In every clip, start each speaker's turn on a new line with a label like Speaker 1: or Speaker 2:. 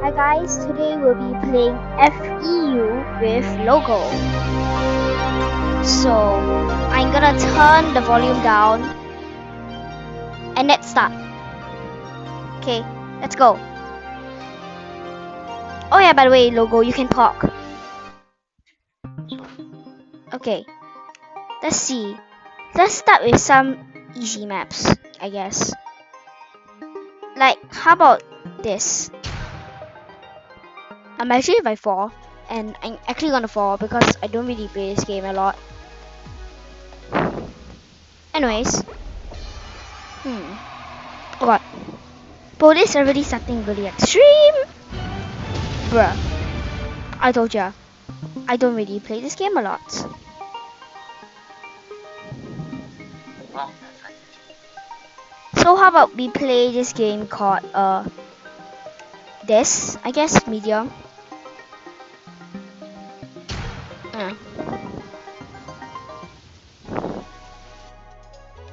Speaker 1: Hi guys, today we'll be playing FEU with Logo. So, I'm gonna turn the volume down and let's start. Okay, let's go. Oh yeah, by the way, Logo, you can talk. Okay, let's see. Let's start with some easy maps, I guess. Like, how about this? Imagine if I fall, and I'm actually gonna fall because I don't really play this game a lot. Anyways, oh god, but this already something really extreme. Bruh, I told ya, I don't really play this game a lot. So how about we play this game called this, I guess, medium.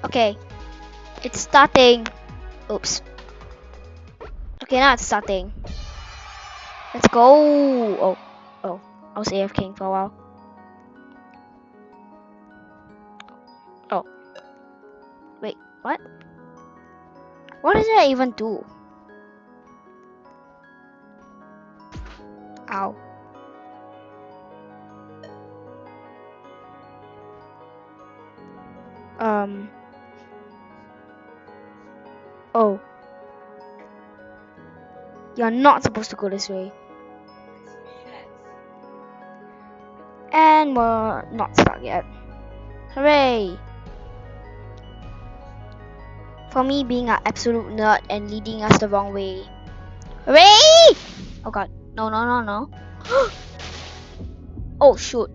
Speaker 1: Okay, it's starting. Oops. Okay, now it's starting. Let's go. Oh, I was AFKing for a while. Oh, wait, what? What does that even do? Ow. Oh. You're not supposed to go this way. And we're not stuck yet. Hooray! For me being an absolute nerd and leading us the wrong way. Hooray! Oh god. No. Oh shoot.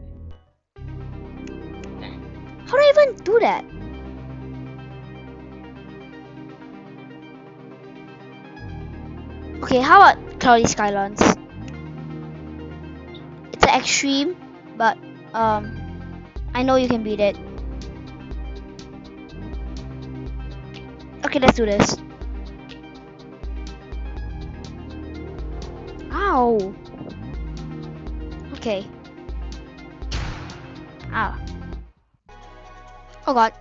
Speaker 1: How do I even do that? Okay, how about Cloudy Skylines? It's an extreme, but I know you can beat it. Okay, let's do this. Ow. Okay. Ah. Oh god.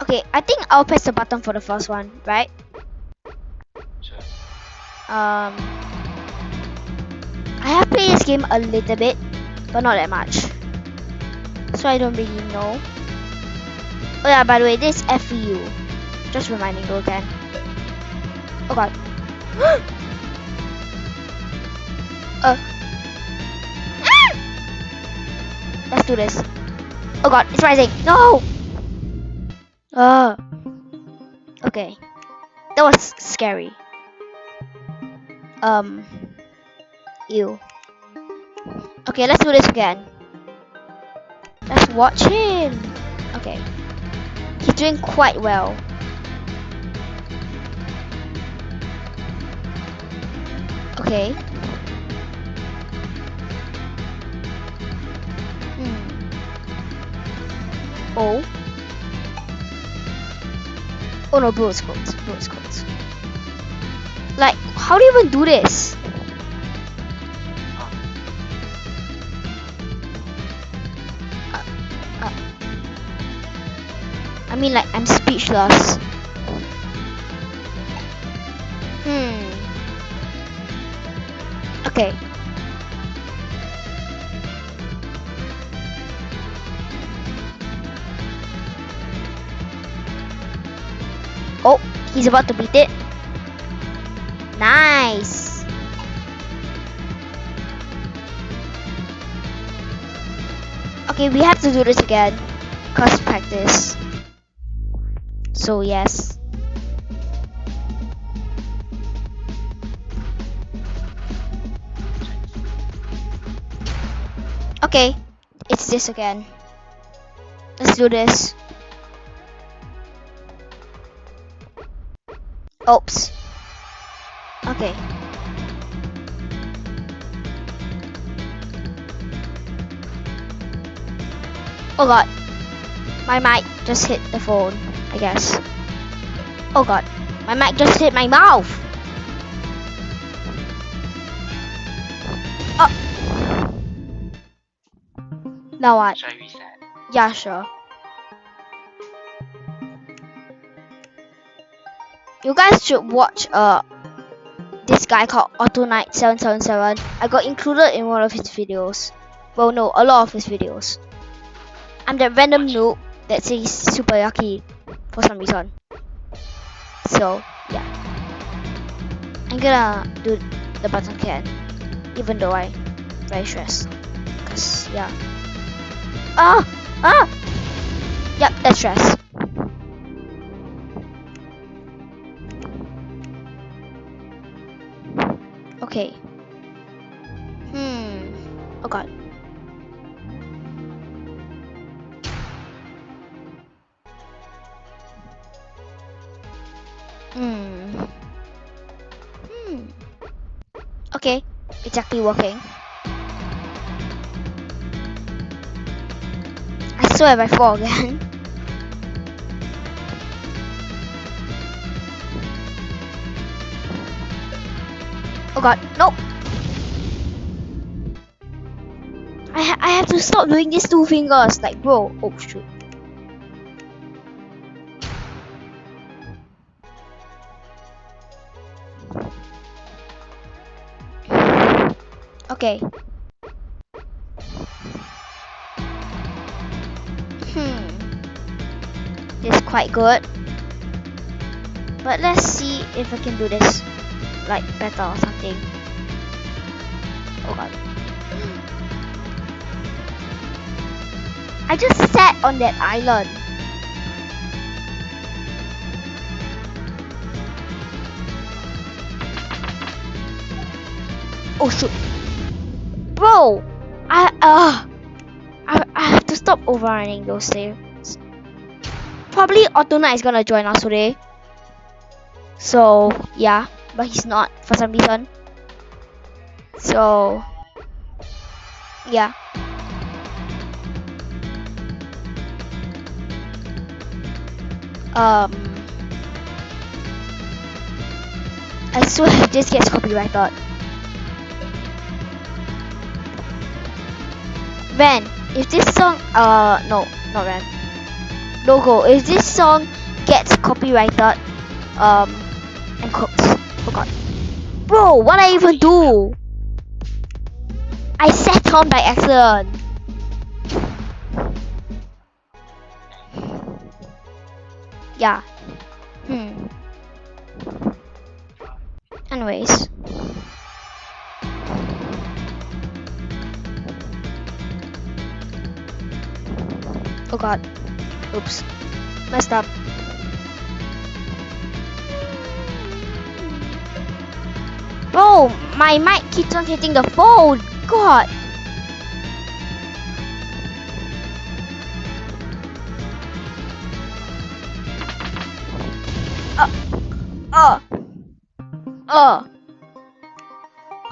Speaker 1: Okay, I think I'll press the button for the first one, right?
Speaker 2: Sure.
Speaker 1: I have played this game a little bit, but not that much. So I don't really know. Oh yeah, by the way, this is FEU. Just reminding you again. Oh god. Let's do this. Oh god, it's rising. No! Okay. That was scary. Ew. Okay, let's do this again. Let's watch him. Okay. He's doing quite well. Okay. Oh. Oh no, Bruce quotes. Like, how do you even do this? I mean, like, I'm speechless. Okay. Oh, he's about to beat it. Nice. Okay, we have to do this again. Cause practice. So yes. Okay, it's this again. Let's do this. Oops. Okay. Oh god. My mic just hit the phone, I guess. Oh god. My mic just hit my mouth. Now what?
Speaker 2: Should I reset?
Speaker 1: Yeah, sure. You guys should watch this guy called AutoKnight777. I got included in one of his videos. Well, no, a lot of his videos. I'm that random noob that says super yucky for some reason. So, yeah. I'm gonna do the button can, even though I'm very stressed. Cause, yeah. Yep, that's stress. Okay. Oh god. Okay, it's actually working. I swear if I fall again. Oh god, nope. I have to stop doing these two fingers, like bro. Oh shoot. Okay. This is quite good. But let's see if I can do this like better or something. Oh god. I just sat on that island. Oh shoot. Bro! I have to stop overrunning those stairs. Probably AutoKnight is gonna join us today. So yeah, but he's not for some reason. So yeah. I swear if this gets copyrighted. Ren, if this song no, not Ren. Logo, if this song gets copyrighted, I'm cooked. Oh god. Bro, what I even do? I sat on by accident. Yeah. Anyways. Oh god. Oops. Messed up. Bro, my mic keeps on hitting the phone. God.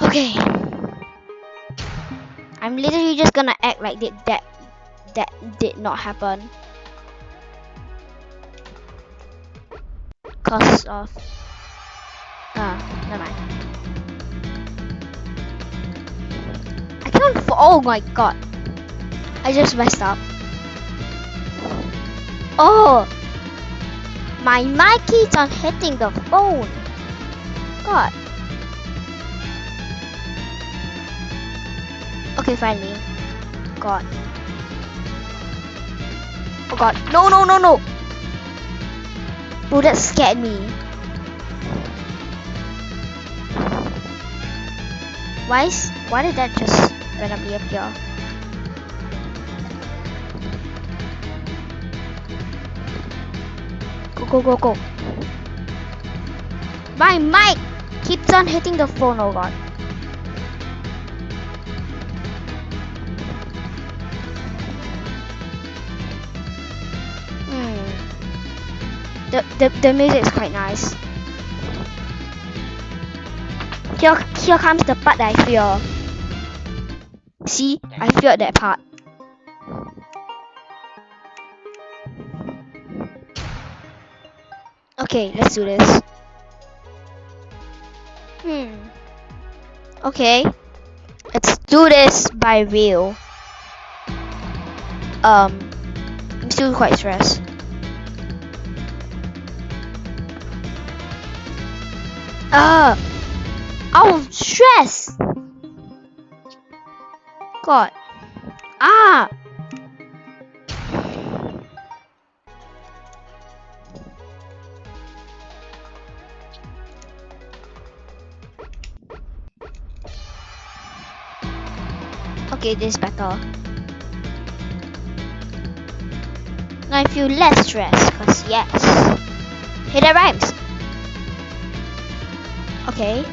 Speaker 1: Okay. I'm literally just gonna act like that did not happen. Cause of never mind. I can't oh my god. I just messed up. Oh, my mic keeps on hitting the phone. God. Okay, finally. God. Oh god. No, no, no, no. Bro, that scared me. Why did that just randomly appear? Go, go, go, go. My mic keeps on hitting the phone, oh god. The music is quite nice. Here comes the part that I fear. See, I feared that part. Okay, let's do this. Okay, let's do this by real. I'm still quite stressed. Out of stress. God. Okay, this is better. Now I feel less stressed, cause yes. Hey, that rhymes. Okay.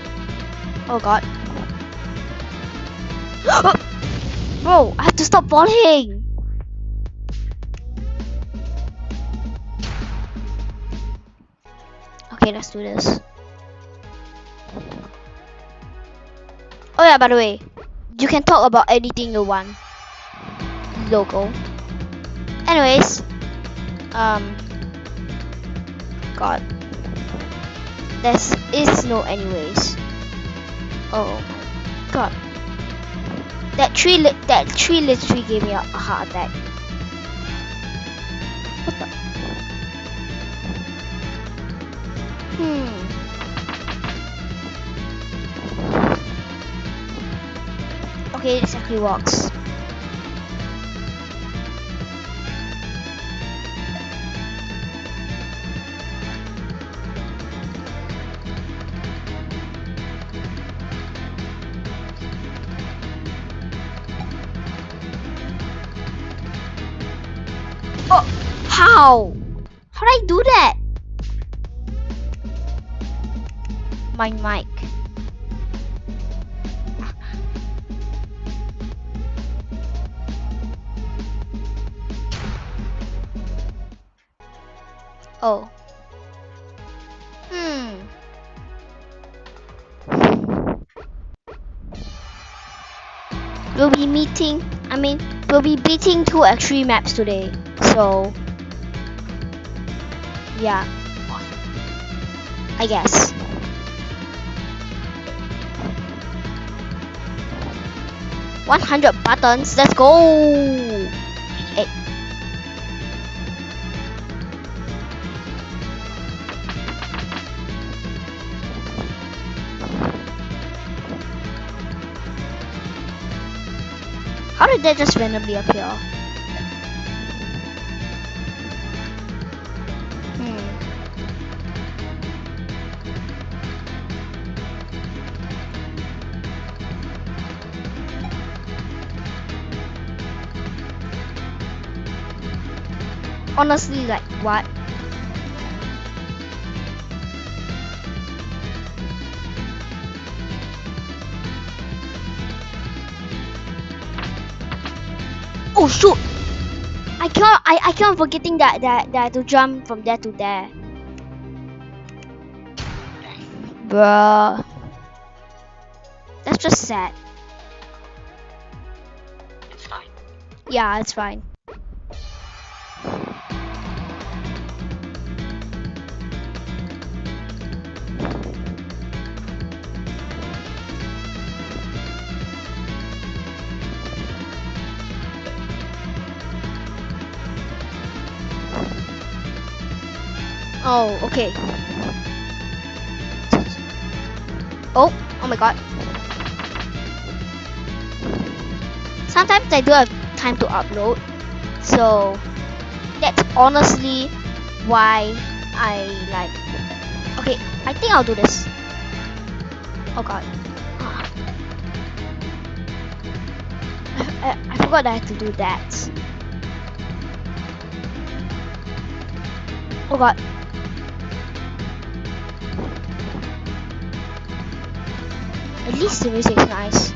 Speaker 1: Oh god. Bro, I have to stop falling. Okay, let's do this. Oh yeah, by the way, you can talk about anything you want. Logo. Anyways, God. There is no anyways. Oh my god. That tree literally gave me a heart attack. What the? Okay, this actually works. Oh, how? How did I do that? My mic. Oh. We'll be beating 2 extreme maps today. So, yeah. I guess. $100 buttons. Let's go. Hey. How did that just randomly appear? Honestly, like what? Oh shoot! I can't forgetting that I had to jump from there to there. Bruh. That's just sad.
Speaker 2: It's fine.
Speaker 1: Yeah, it's fine. Oh, okay. Oh my god. Sometimes I do have time to upload, so that's honestly why I like. Okay, I think I'll do this. Oh god. I forgot I had to do that. Oh god. At least the music's nice.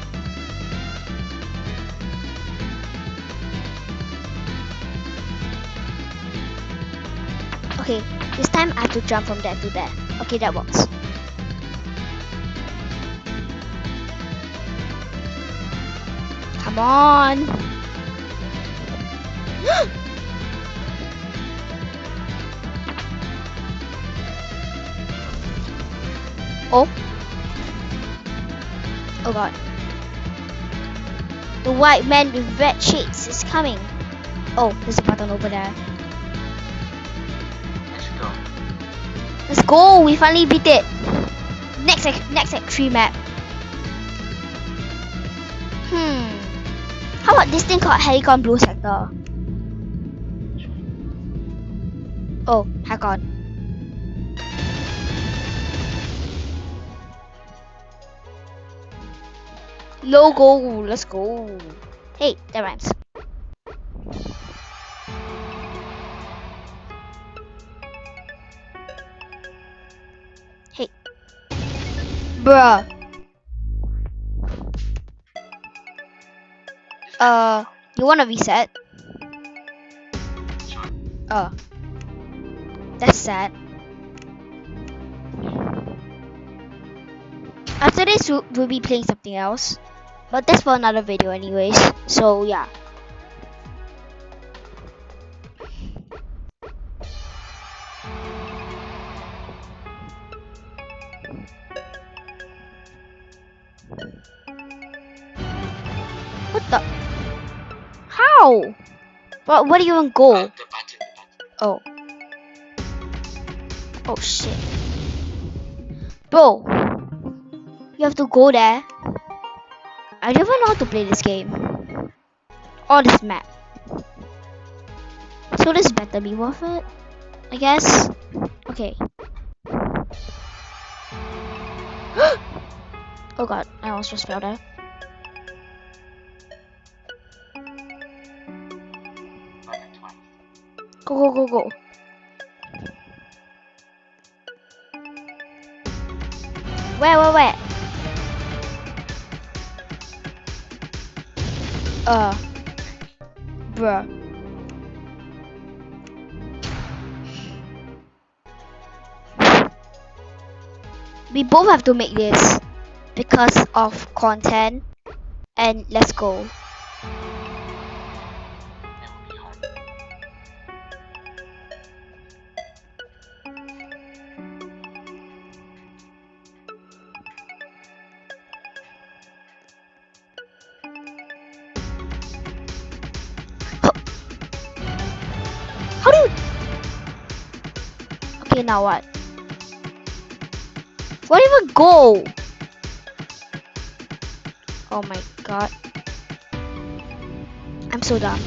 Speaker 1: Okay, this time I have to jump from there to there. Okay, that works. Come on. Oh. Oh god. The white man with red shades is coming. Oh, there's a button over there.
Speaker 2: Let's go.
Speaker 1: Let's go! We finally beat it. Next tree map. How about this thing called Helicon Blue Sector? Oh, hack on. Logo, let's go. Hey, that rhymes. Hey. Bruh. You wanna reset?
Speaker 2: Sure.
Speaker 1: That's sad. After this, we'll be playing something else. But that's for another video anyways. So, yeah. What the? How? Where do you even go?
Speaker 2: The button.
Speaker 1: Oh. Oh shit. Bro. You have to go there. I never know how to play this game. Or this map. So this better be worth it, I guess. Okay. Oh god, I almost just fell there. Go. Where? Bruh. We both have to make this because of content. And let's go.
Speaker 2: That will be hard.
Speaker 1: How do you... Okay, now what? Where do you even go? Oh my god. I'm so dumb.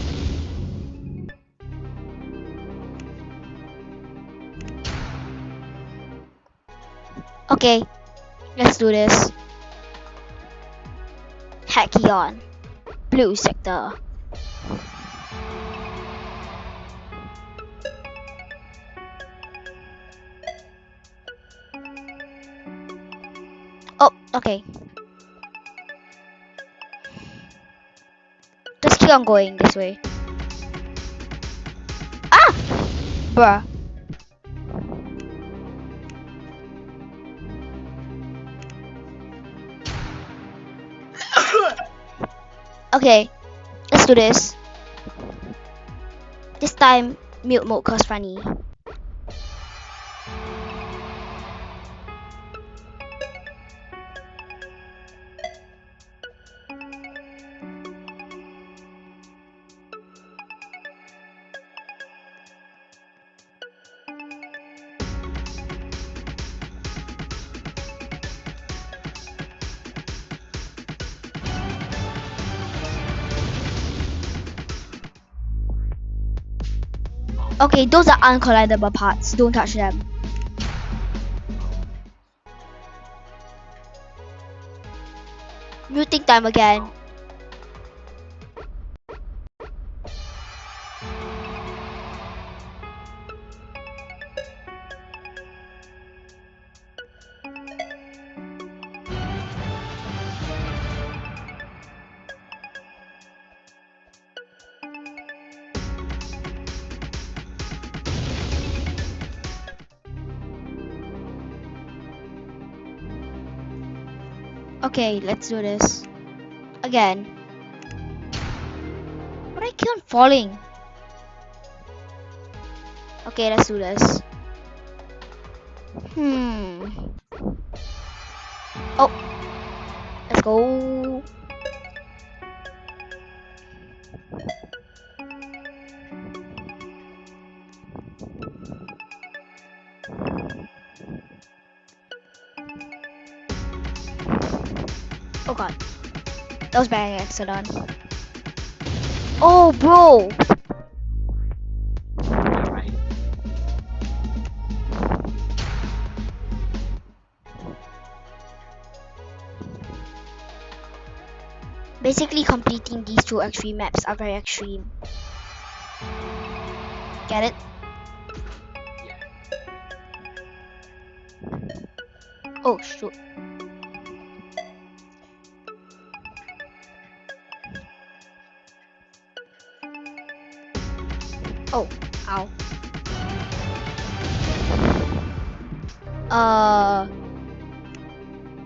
Speaker 1: Okay, let's do this. Hackion. Blue sector. Oh, okay. Just keep on going this way. Ah! Bruh. Okay, let's do this. This time, mute mode cause funny. Okay, those are uncollidable parts. Don't touch them. Muting time again. Okay, let's do this. Again. But I keep on falling. Okay, let's do this. Oh. Let's go. Oh god. That was by accident. Oh, bro.
Speaker 2: You're right.
Speaker 1: Basically, completing these two extreme maps are very extreme. Get it?
Speaker 2: Yeah.
Speaker 1: Oh, shoot. Oh, ow.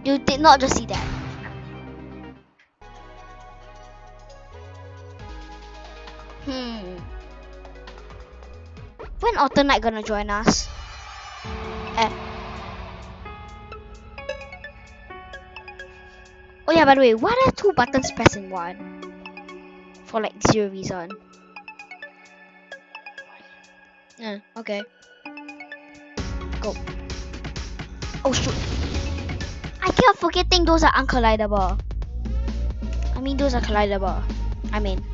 Speaker 1: You did not just see that. When Alternate gonna join us? Oh yeah, by the way, why are two buttons pressed in one? For like zero reason. Okay. Go. Oh shoot. I kept forgetting those are uncollidable. I mean, those are collidable. I mean.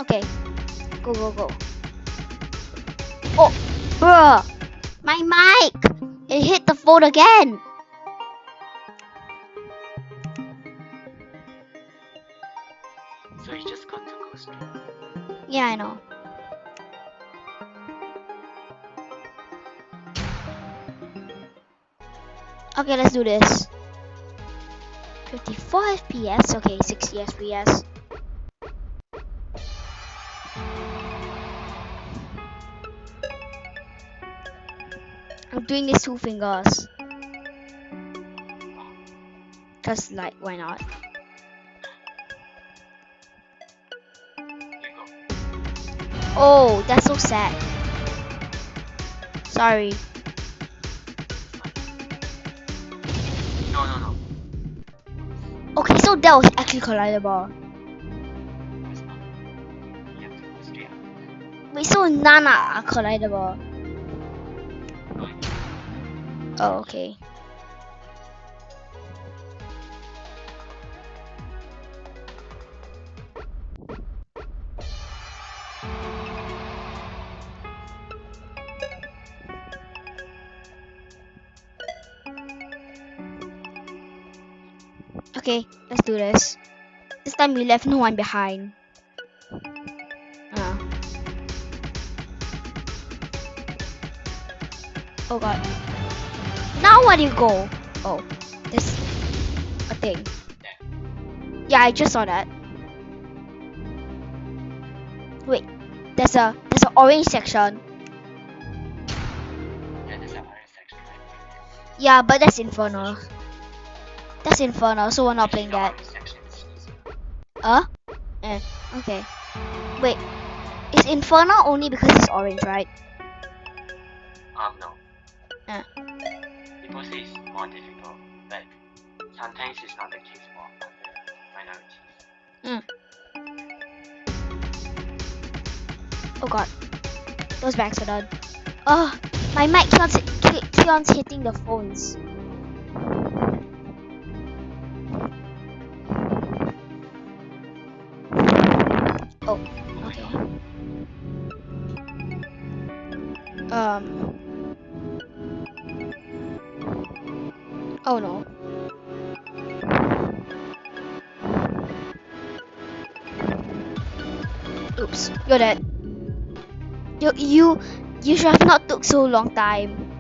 Speaker 1: Okay. Go, go, go. Oh, bruh. My mic. It hit the phone again.
Speaker 2: So you just got to go straight.
Speaker 1: Yeah, I know. Okay, let's do this. 54 FPS. Okay, 60 FPS. I'm doing this 2 fingers. Cause like, why not?
Speaker 2: You go.
Speaker 1: Oh, that's so sad. Sorry.
Speaker 2: No, no, no.
Speaker 1: Okay, so that was actually collidable.
Speaker 2: No, it's not. You have to go straight up.
Speaker 1: Wait, so none are collidable.
Speaker 2: No, you-
Speaker 1: Oh, okay. Okay, let's do this. This time we left no one behind. Oh god. Now where do you go? Oh, this a thing. Yeah, I just saw that. Wait, there's a orange section.
Speaker 2: Yeah, there's an iron section, right?
Speaker 1: Yeah, but that's Infernal. That's Infernal, so we're not playing
Speaker 2: The
Speaker 1: that.
Speaker 2: orange section is easier.
Speaker 1: Okay. Wait, is Infernal only because it's orange, right?
Speaker 2: No. People say it's more difficult, but sometimes it's not the case for other minorities.
Speaker 1: Oh god, those bags are done. Oh, my mic keeps on hitting the phones. Oh, okay. Oh no. Oops, you're dead. You should have not took so long time.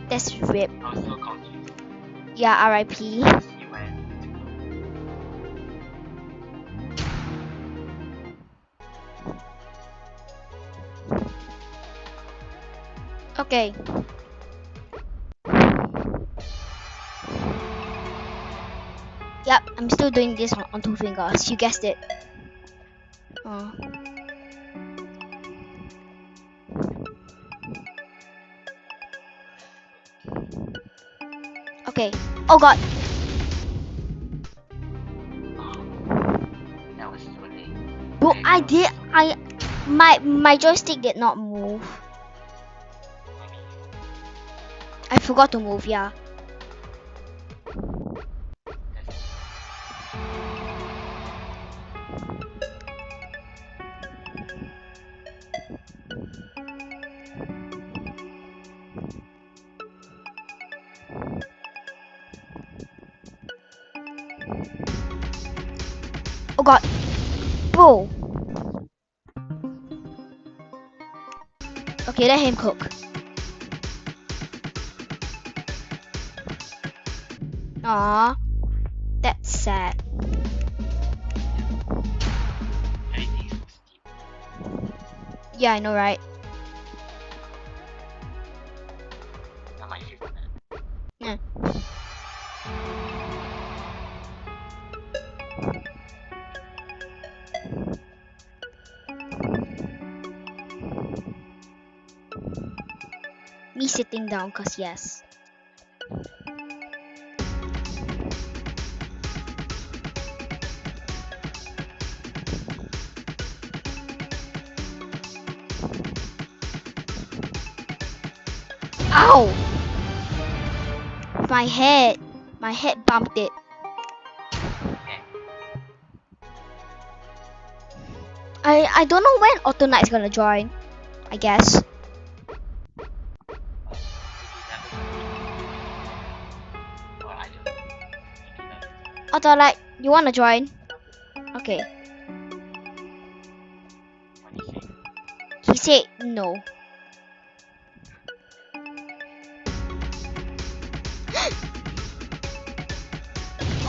Speaker 1: That's rip.
Speaker 2: I was so confused.
Speaker 1: Yeah, RIP.
Speaker 2: See where to go.
Speaker 1: Okay. Yep, I'm still doing this on 2 fingers. You guessed it. Okay. Oh god.
Speaker 2: That was too late.
Speaker 1: Bro,
Speaker 2: Okay,
Speaker 1: my joystick did not move. I forgot to move, yeah. Oh god. Bro. Okay, let him cook. Aww. That's sad.
Speaker 2: everything is steep.
Speaker 1: Yeah, I know, right?
Speaker 2: Not my favorite.
Speaker 1: Yeah. Me sitting down, cause yes. Ow! My head bumped it.
Speaker 2: Okay.
Speaker 1: I don't know when Auto Knight's gonna join. I guess.
Speaker 2: Or I don't know.
Speaker 1: Auto Knight, you wanna join? Okay.
Speaker 2: What do you think?
Speaker 1: He said no.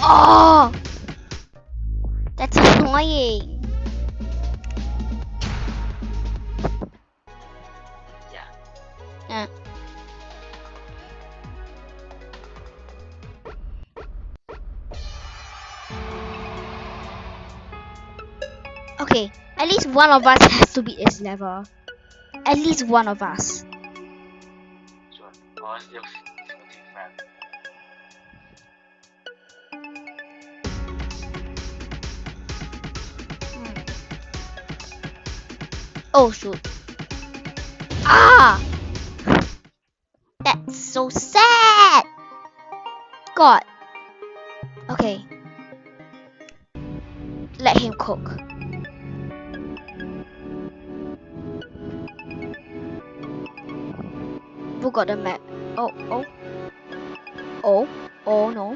Speaker 1: Oh! That's annoying.
Speaker 2: Yeah.
Speaker 1: Okay, at least one of us has to beat this level. At least one of us.
Speaker 2: Sure. Or still take forever.
Speaker 1: Oh shoot. Ah! That's so sad! God. Okay. Let him cook. Who got the map? Oh no.
Speaker 2: Oh no.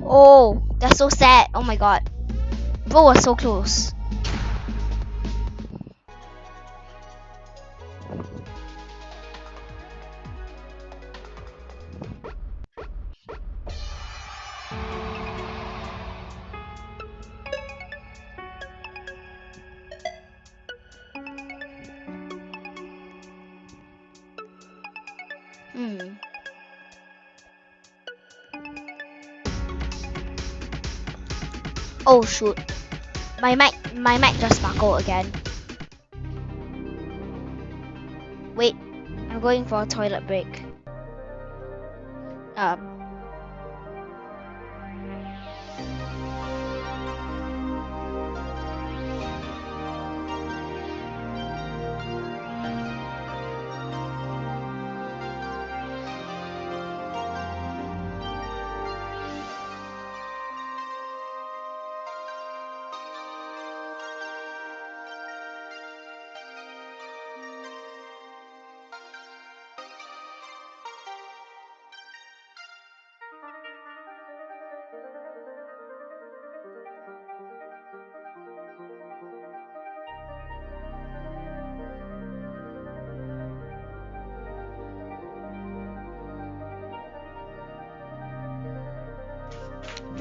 Speaker 1: Oh, that's so sad. Oh my god. Bro was so close. Oh shoot. My mic just sparkled again. Wait, I'm going for a toilet break.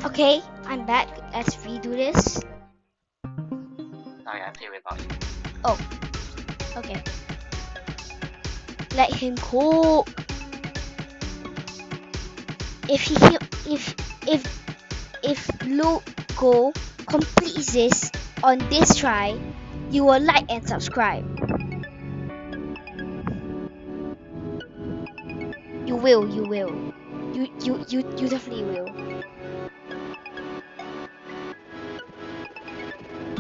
Speaker 1: Okay, I'm back. Let's redo this.
Speaker 2: Sorry, I play without you.
Speaker 1: Oh, okay. Let him cook. If Logo completes this on this try, you will like and subscribe. You will. You definitely will.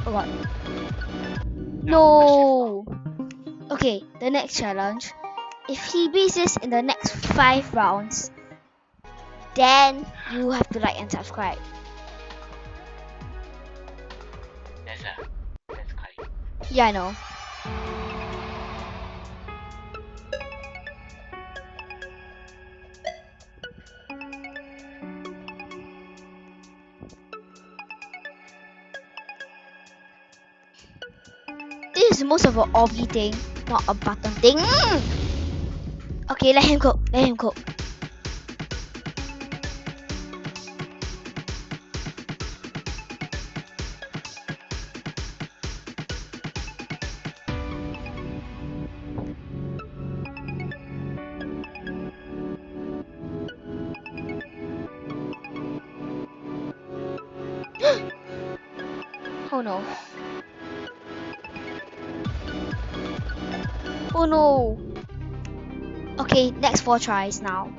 Speaker 1: Oh god. No. Okay, the next challenge. If he beats this in the next 5 rounds, then you have to like and subscribe.
Speaker 2: That's Kai.
Speaker 1: Yeah, I know. This is most of an obby thing, not a button thing. Okay, let him cook. Let him cook. Oh no. Oh no. Okay, next 4 tries now.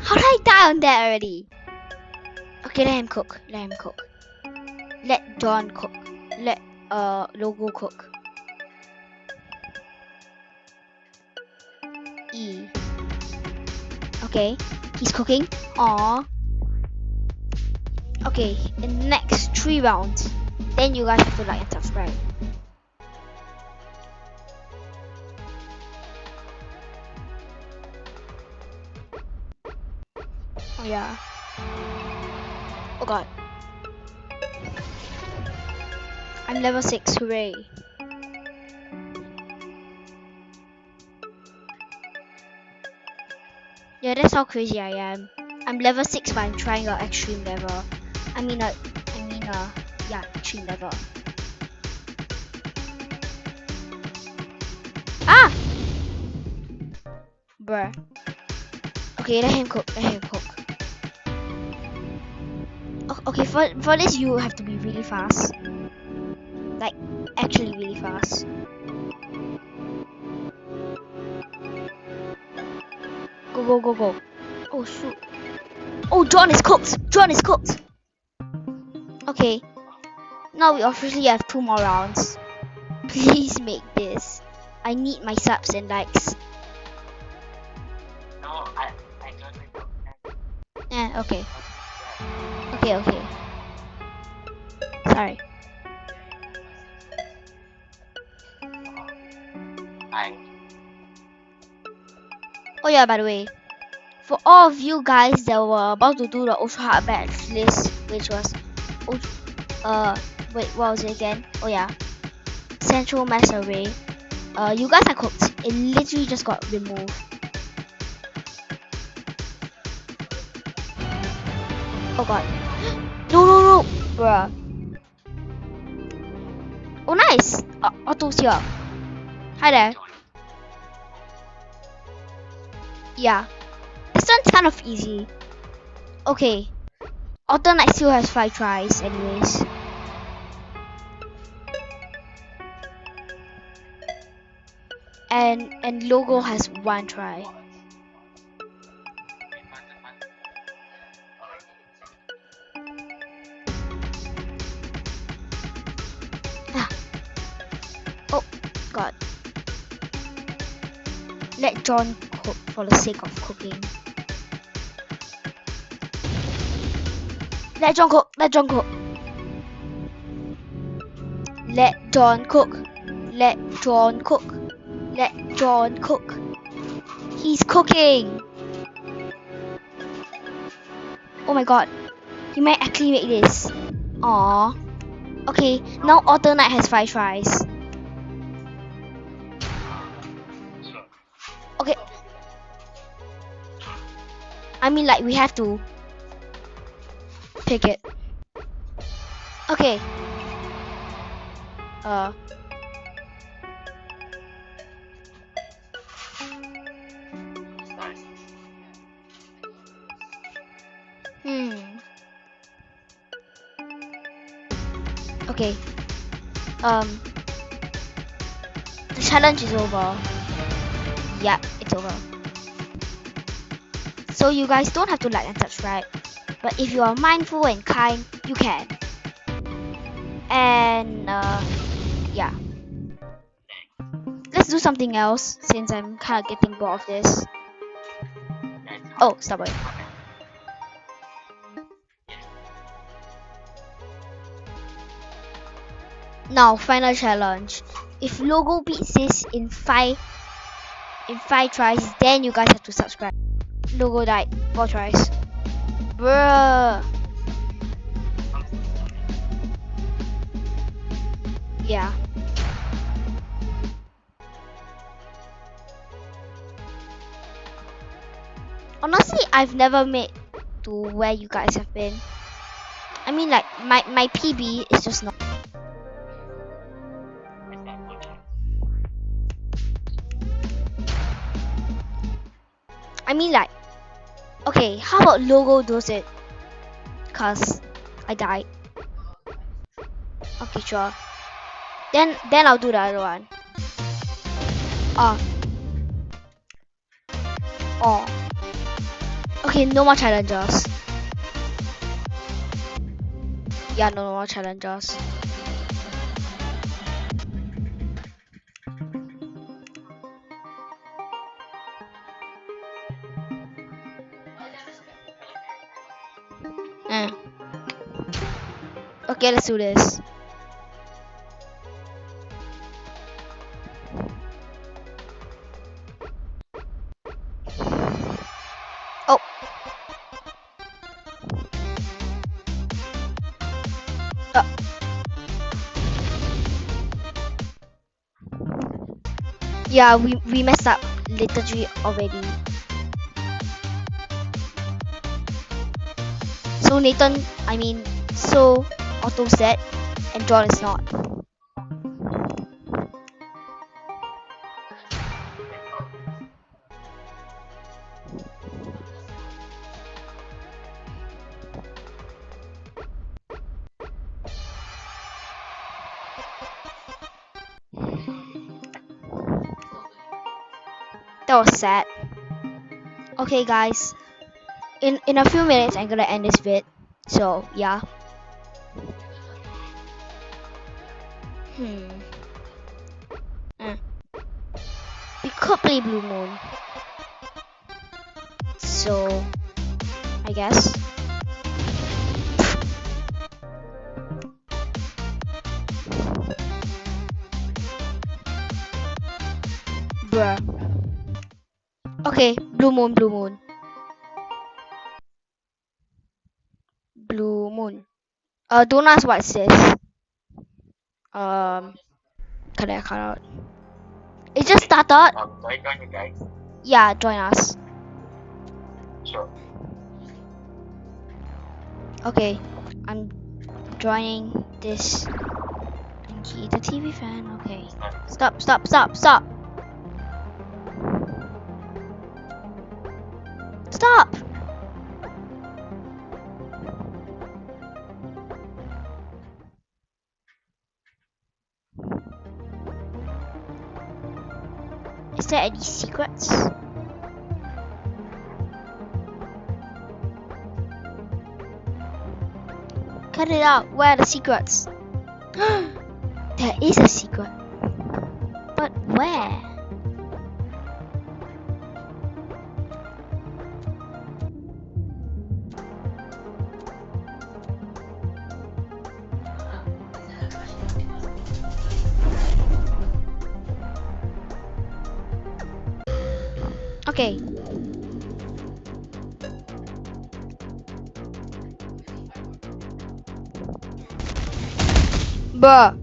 Speaker 1: How did I die on that already? Okay, let him cook. Let him cook. Let John cook. Let Logo cook. E. Okay, he's cooking. Aww. Okay, in the next 3 rounds, then you guys have to like and subscribe. Oh yeah. Oh god. I'm level 6, hooray. Yeah, that's how crazy I am. I'm level 6 but I'm trying out extreme level. Yeah, extreme level. Ah! Bruh. Okay, let him cook, let him cook. Okay, for this you have to be really fast. Like, actually really fast. Go. Oh shoot. Oh, John is cooked! John is cooked! Okay. Now we officially have 2 more rounds. Please make this. I need my subs and likes.
Speaker 2: No, I don't know.
Speaker 1: Okay. Okay. Sorry. Oh yeah, by the way, for all of you guys that were about to do the ultra hard batch list, which was wait, what was it again? Oh yeah, Central Mass Array. You guys are cooked. It literally just got removed. Oh god. No, bruh. Oh nice. Otto's here. Hi there. Yeah. This one's kind of easy. Okay. Alternate still has 5 tries anyways. And Logo has 1 try. Oh god. Let John cook for the sake of cooking. Let John cook. Let John cook. Let John cook. Let John cook. Let John cook. He's cooking. Oh my god. He might actually make this. Aww. Okay, now Alternate has 5 tries. Okay. I mean, like, we have to pick it. Okay. Okay. The challenge is over. Yeah, it's over. So you guys don't have to like and subscribe. But if you are mindful and kind, you can. And yeah. Let's do something else since I'm kind of getting bored of this. Oh, stop it. Now, final challenge. If Logo beats this in five tries, then you guys have to subscribe. Logo died 4 tries. Bruh. Yeah. Honestly, I've never made to where you guys have been. I mean, like my PB is just not. I mean, like, okay, how about Logo does it? Cause I died. Okay, sure. Then I'll do the other one. Oh. Okay, no more challengers. Yeah, no more challengers. Okay, let's do this. Oh. Yeah, we messed up literally already. So Nathan, so Otto said, and John is not. That was sad. Okay, guys. In a few minutes, I'm gonna end this vid. So yeah. We could play Blue Moon. So I guess. Bruh. Okay, Blue Moon. Blue Moon. Don't ask what it says. Can I cut out? It just started.
Speaker 2: Do I join you guys?
Speaker 1: Yeah, join us.
Speaker 2: Sure.
Speaker 1: Okay, I'm joining this. Key the TV fan. Okay. Stop. Stop. Is there any secrets? Cut it out. Where are the secrets? There is a secret. But where? Okay. Bruh.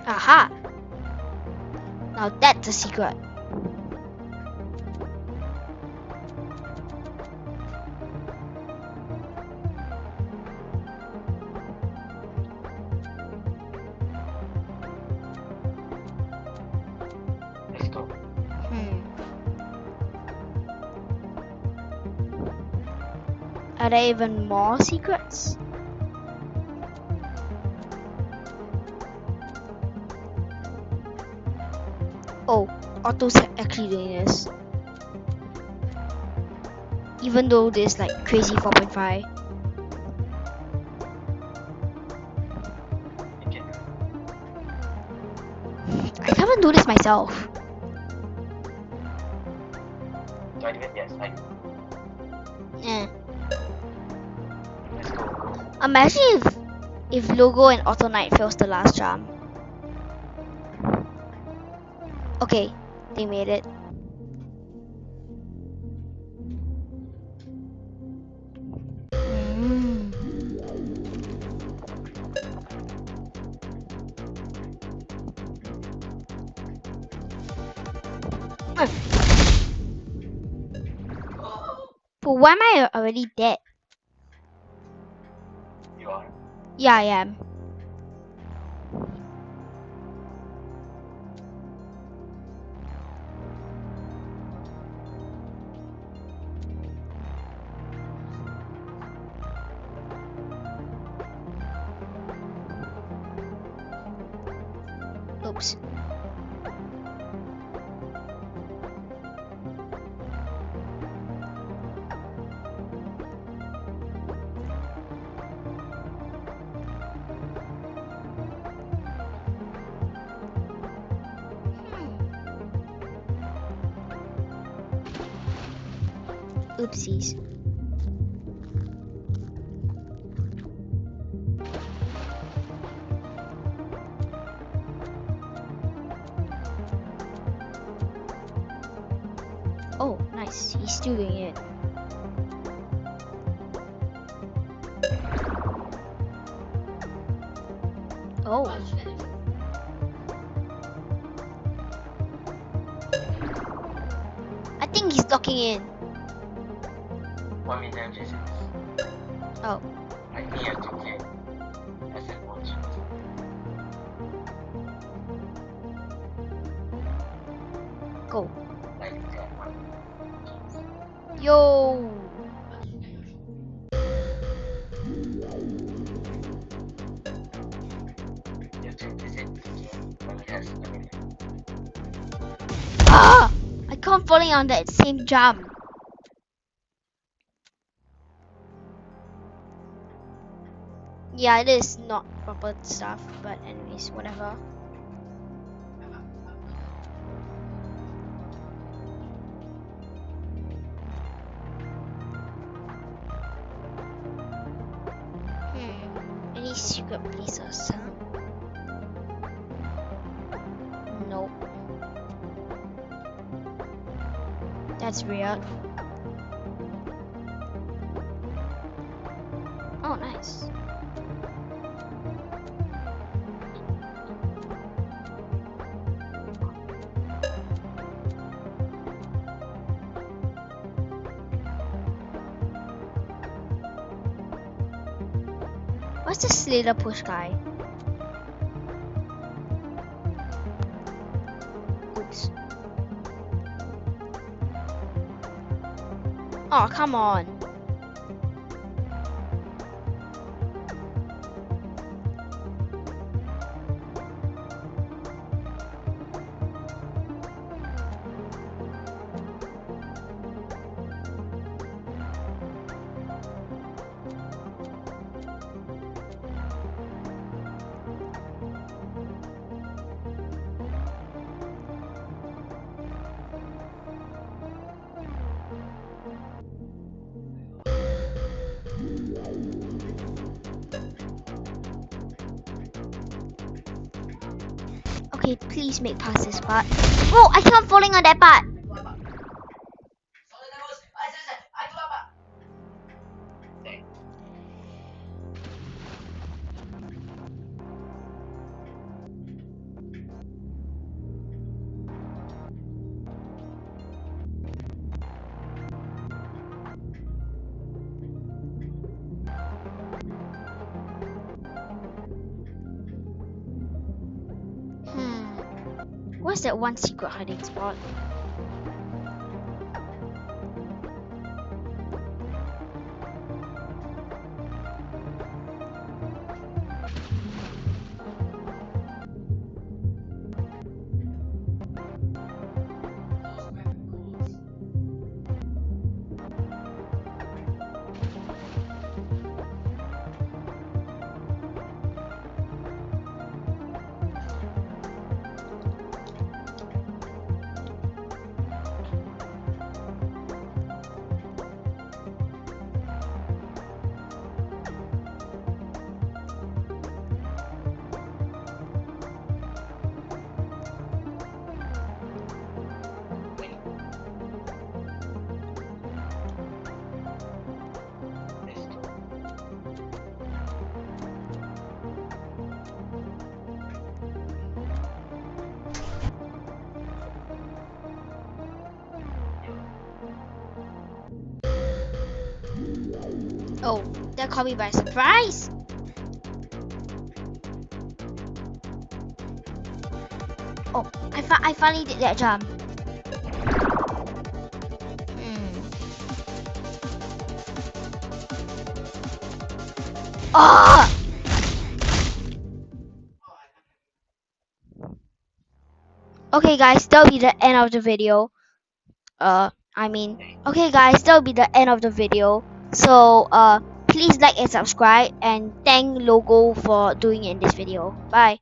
Speaker 1: Aha! Now that's a secret.
Speaker 2: Let's go.
Speaker 1: Are there even more secrets? Oh, Otto's actually doing this. Even though there's like crazy 4.5.
Speaker 2: You can do it.
Speaker 1: I can't even do this myself.
Speaker 2: Do I do it? Yes, I do.
Speaker 1: Eh.
Speaker 2: Let's go.
Speaker 1: Imagine if Logo and Otto Knight fails the last jump. Okay, they made it. But why am I already dead?
Speaker 2: You are.
Speaker 1: Yeah, I am. Oops. Oopsies. Oh, nice. He's still doing it. Oh. I think he's locking in.
Speaker 2: 外面这样就是。
Speaker 1: Oh.
Speaker 2: I near to get. I said watch.
Speaker 1: Go.
Speaker 2: Like that one.
Speaker 1: Yo.
Speaker 2: You have to visit when it has everything.
Speaker 1: Ah! I can't falling on that same jump. Yeah, it is not proper stuff, but anyways, whatever. Any secret places, huh? Nope. That's weird. Oh, nice. What's the Slater push guy? Oops. Oh, come on. Okay, please make past this part. Oh, I keep on falling on that part. What's that one secret hiding spot? Oh, that caught me by surprise. Oh, I finally did that jump. Oh! Okay guys, that'll be the end of the video. Okay guys, that'll be the end of the video. So, please like and subscribe, and thank Logo for doing it in this video. Bye.